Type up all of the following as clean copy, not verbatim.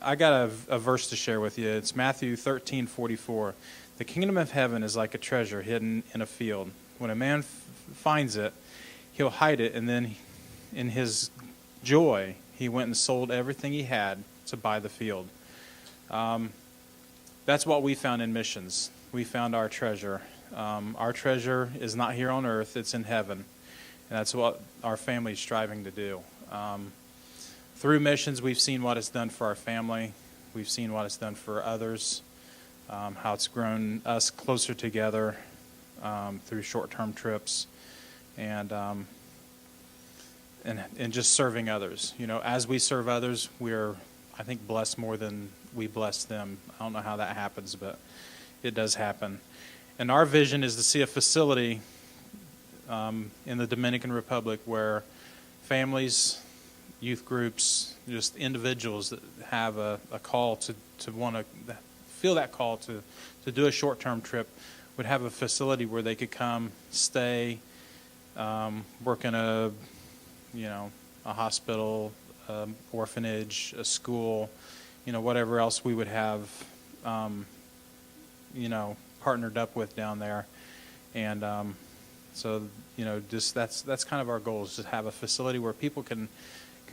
I got a verse to share with you. It's Matthew 13:44. The kingdom of heaven is like a treasure hidden in a field. When a man finds it, he'll hide it, and then in his joy, he went and sold everything he had to buy the field. That's what we found in missions. We found our treasure. Our treasure is not here on earth, it's in heaven. And that's what our family is striving to do. Through missions, we've seen what it's done for our family. We've seen what it's done for others, how it's grown us closer together through short-term trips, and just serving others. You know, as we serve others, we're, I think, blessed more than we bless them. I don't know how that happens, but it does happen. And our vision is to see a facility in the Dominican Republic where families, youth groups, just individuals that have a call to want to feel that call to do a short-term trip would have a facility where they could come, stay, work in a hospital, orphanage, a school, whatever else we would have, partnered up with down there. And so, just that's kind of our goal, is to have a facility where people can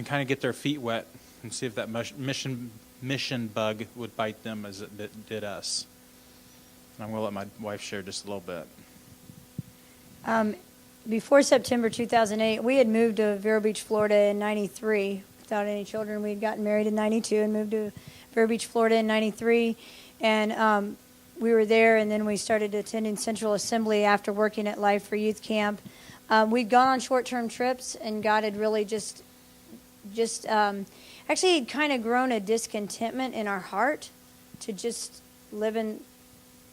kind of get their feet wet and see if that mission bug would bite them as it did us. And I'm going to let my wife share just a little bit. Before September 2008, we had moved to Vero Beach, Florida in 93 without any children. We had gotten married in 92 and moved to Vero Beach, Florida in 93. And we were there, and then we started attending Central Assembly after working at Life for Youth Camp. We'd gone on short-term trips, and God had really actually had kind of grown a discontentment in our heart to just living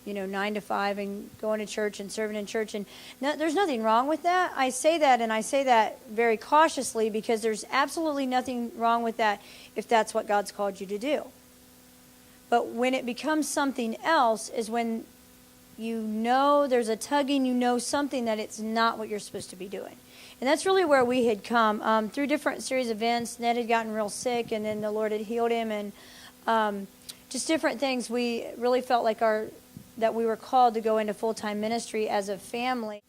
9 to 5 and going to church and serving in church. And there's nothing wrong with that. I say that very cautiously, because there's absolutely nothing wrong with that if that's what God's called you to do. But when it becomes something else is when there's a tugging, something that it's not what you're supposed to be doing. And that's really where we had come. Through different series of events, Ned had gotten real sick, and then the Lord had healed him, and just different things. We really felt like that we were called to go into full-time ministry as a family.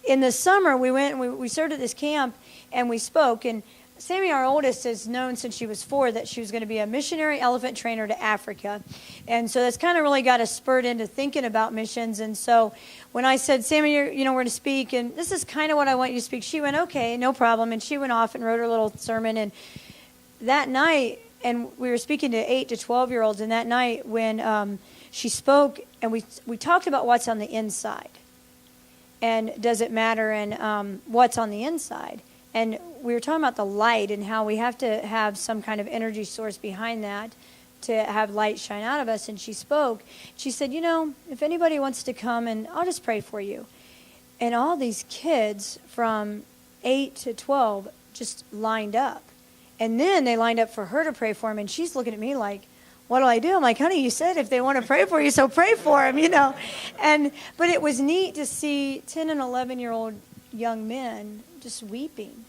In the summer, we went and we served at this camp, and we spoke. And Sammy, our oldest, has known since she was 4 that she was going to be a missionary elephant trainer to Africa. And so that's kind of really got us spurred into thinking about missions. And so when I said, Sammy, we're going to speak, and this is kind of what I want you to speak, she went, okay, no problem. And she went off and wrote her little sermon. And that night, and we were speaking to 8 to 12-year-olds, and that night when she spoke, and we talked about what's on the inside. And does it matter, and what's on the inside. And we were talking about the light and how we have to have some kind of energy source behind that to have light shine out of us. And she spoke. She said, if anybody wants to come, and I'll just pray for you. And all these kids from 8 to 12 just lined up. And then they lined up for her to pray for them. And she's looking at me like, what do I do? I'm like, honey, you said if they want to pray for you, so pray for them, But it was neat to see 10 and 11-year-old young men just weeping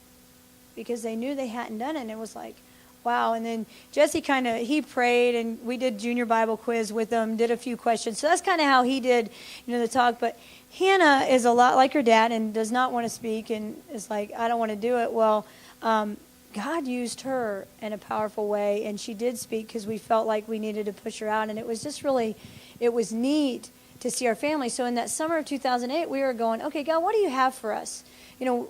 because they knew they hadn't done it. And it was like, wow. And then Jesse he prayed, and we did junior Bible quiz with them, did a few questions. So that's kind of how he did, the talk. But Hannah is a lot like her dad and does not want to speak and is like, I don't want to do it. Well, God used her in a powerful way, and she did speak because we felt like we needed to push her out. And it was just really, it was neat to see our family. So in that summer of 2008, we were going, okay, God, what do you have for us?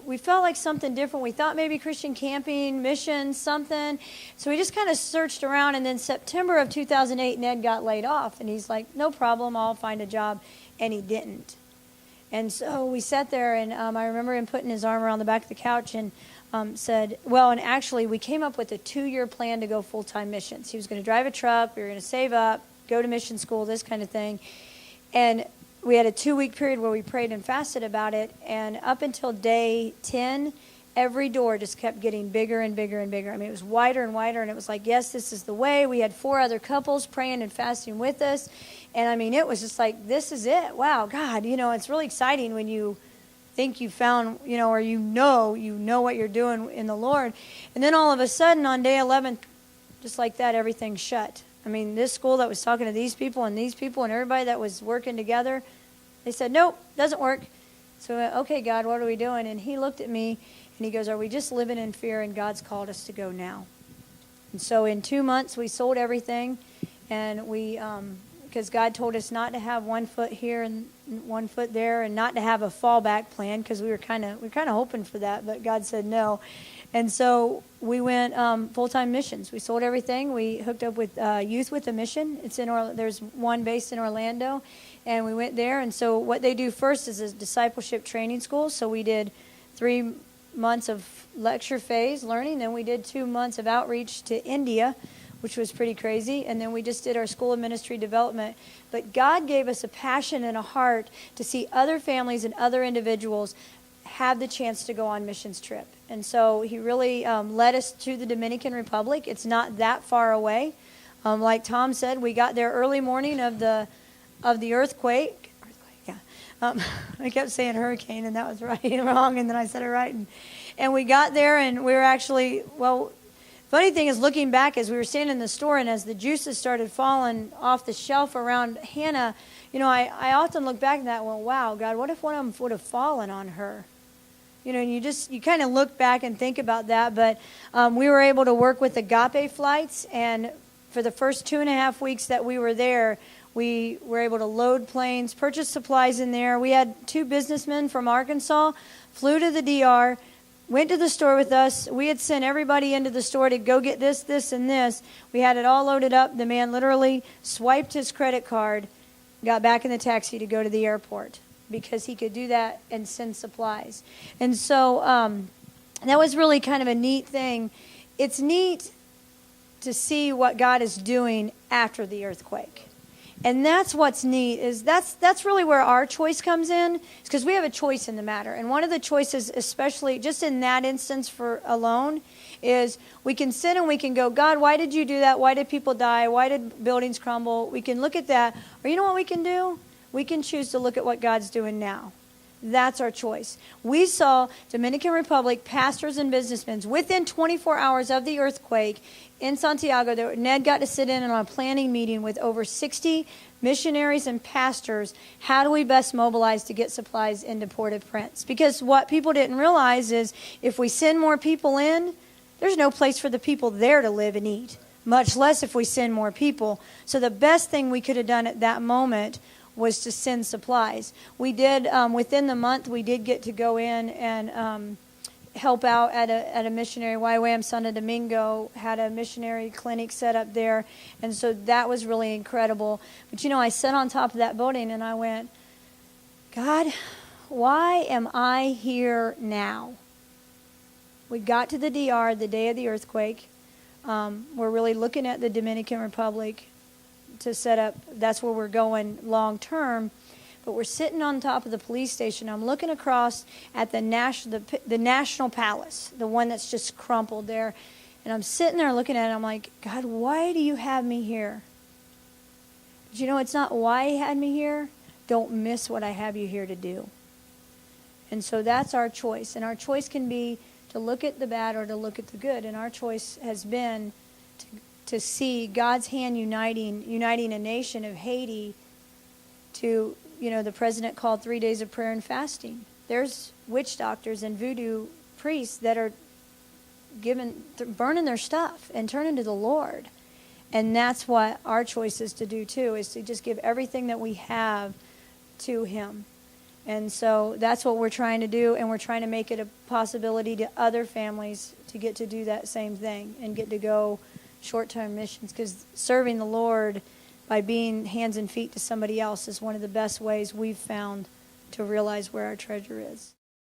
We felt like something different. We thought maybe Christian camping, missions, something. So we just kind of searched around. And then September of 2008, Ned got laid off. And he's like, no problem, I'll find a job. And he didn't. And so we sat there, and I remember him putting his arm around the back of the couch and said, and actually we came up with a 2-year plan to go full-time missions. He was going to drive a truck. We were going to save up, go to mission school, this kind of thing. And we had a 2-week period where we prayed and fasted about it. And up until day 10, every door just kept getting bigger and bigger and bigger. I mean, it was wider and wider. And it was like, yes, this is the way. We had 4 other couples praying and fasting with us. And I mean, it was just like, this is it. Wow, God, it's really exciting when you think you found, or you know what you're doing in the Lord. And then all of a sudden on day 11, just like that, everything shut. I mean, this school that was talking to these people and everybody that was working together, they said, nope, doesn't work. So, okay, God, what are we doing? And he looked at me and he goes, are we just living in fear? And God's called us to go now. And so in 2 months, we sold everything. And we, because God told us not to have 1 foot here and 1 foot there, and not to have a fallback plan, because we were kind of hoping for that, but God said no. And so we went full-time missions. We sold everything. We hooked up with Youth with a Mission. There's one based in Orlando, and we went there. And so what they do first is a discipleship training school. So we did 3 months of lecture phase learning. Then we did 2 months of outreach to India, which was pretty crazy. And then we just did our School of Ministry Development. But God gave us a passion and a heart to see other families and other individuals have the chance to go on missions trip. And so he really led us to the Dominican Republic. It's not that far away. Like Tom said, we got there early morning of the earthquake. Yeah. I kept saying hurricane, and that was wrong, and then I said it right. And we got there, and we were actually, funny thing is, looking back, as we were standing in the store, and as the juices started falling off the shelf around Hannah, I often look back at that and went, wow, God, what if one of them would have fallen on her? And you kind of look back and think about that. But we were able to work with Agape Flights, and for the first 2.5 weeks that we were there, we were able to load planes, purchase supplies in there. We had 2 businessmen from Arkansas, flew to the DR, went to the store with us. We had sent everybody into the store to go get this, this, and this. We had it all loaded up. The man literally swiped his credit card, got back in the taxi to go to the airport, because he could do that and send supplies. And so that was really kind of a neat thing. It's neat to see what God is doing after the earthquake. And that's what's neat, is that's really where our choice comes in, because we have a choice in the matter. And one of the choices, especially just in that instance alone, is we can sit and we can go, God, why did you do that? Why did people die? Why did buildings crumble? We can look at that. Or you know what we can do? We can choose to look at what God's doing now. That's our choice. We saw Dominican Republic pastors and businessmen within 24 hours of the earthquake in Santiago. Ned got to sit in on a planning meeting with over 60 missionaries and pastors. How do we best mobilize to get supplies into Port-au-Prince? Because what people didn't realize is if we send more people in, there's no place for the people there to live and eat, much less if we send more people. So the best thing we could have done at that moment was to send supplies. We did, within the month, we did get to go in and help out at a missionary. YWAM Santo Domingo had a missionary clinic set up there, and so that was really incredible. But I sat on top of that building and I went, God, why am I here now? We got to the DR the day of the earthquake. We're really looking at the Dominican Republic to set up. That's where we're going long term. But we're sitting on top of the police station. I'm looking across at the National Palace, the one that's just crumpled there. And I'm sitting there looking at it. I'm like, God, why do you have me here? But it's not why he had me here. Don't miss what I have you here to do. And so that's our choice. And our choice can be to look at the bad or to look at the good. And our choice has been to see God's hand uniting a nation of Haiti to, the president called 3 days of prayer and fasting. There's witch doctors and voodoo priests that are burning their stuff and turning to the Lord. And that's what our choice is to do too, is to just give everything that we have to him. And so that's what we're trying to do, and we're trying to make it a possibility to other families to get to do that same thing and get to go short-term missions, because serving the Lord by being hands and feet to somebody else is one of the best ways we've found to realize where our treasure is.